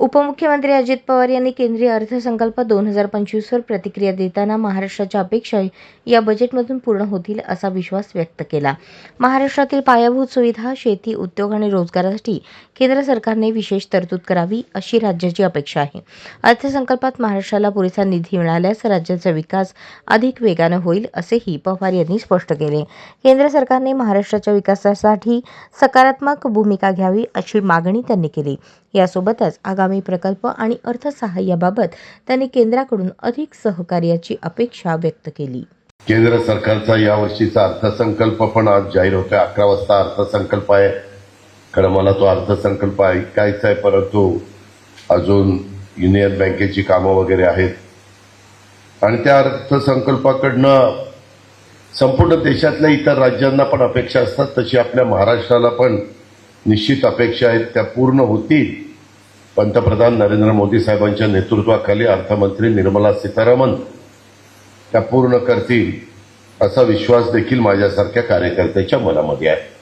उपमुख्यमंत्री अजित पवार यांनी केंद्रीय अर्थसंकल्प 2025 वर प्रतिक्रिया देताना महाराष्ट्राच्या अपेक्षा या बजेटमधून पूर्ण होतील असा विश्वास व्यक्त केला. महाराष्ट्रातील पायाभूत सुविधा, शेती, उद्योग आणि रोजगारासाठी केंद्र सरकारने विशेष तरतूद करावी अशी राज्याची अपेक्षा आहे. अर्थसंकल्पात महाराष्ट्राला पुरेसा निधी मिळाल्यास राज्याचा विकास अधिक वेगाने होईल असेही पवार यांनी स्पष्ट केले. केंद्र सरकारने महाराष्ट्राच्या विकासासाठी सकारात्मक भूमिका घ्यावी अशी मागणी त्यांनी केली. यासोबतच आगामी प्रकल्प आणि अर्थसहाय्याबाबत त्यांनी केंद्राकडून अधिक सहकार्याची अपेक्षा व्यक्त केली. केंद्र सरकारचा यावर्षीचा अर्थसंकल्प पण आज जाहीर होतोय. 11 वाजता अर्थसंकल्प आहे. खरं मला तो अर्थसंकल्प ऐकायचा आहे, परंतु अजून युनियन बँकेची कामं वगैरे आहेत आणि त्या अर्थसंकल्पाकडनं संपूर्ण देशातल्या इतर राज्यांना पण अपेक्षा असतात, तशी आपल्या महाराष्ट्राला पण निश्चित अपेक्षा आहेत. त्या पूर्ण होतील. पंतप्रधान नरेंद्र मोदी साहेबांच्या नेतृत्वाखाली अर्थमंत्री निर्मला सीतारामन त्या पूर्ण करतील असा विश्वास देखील माझ्यासारख्या कार्यकर्त्याच्या मनामध्ये आहे.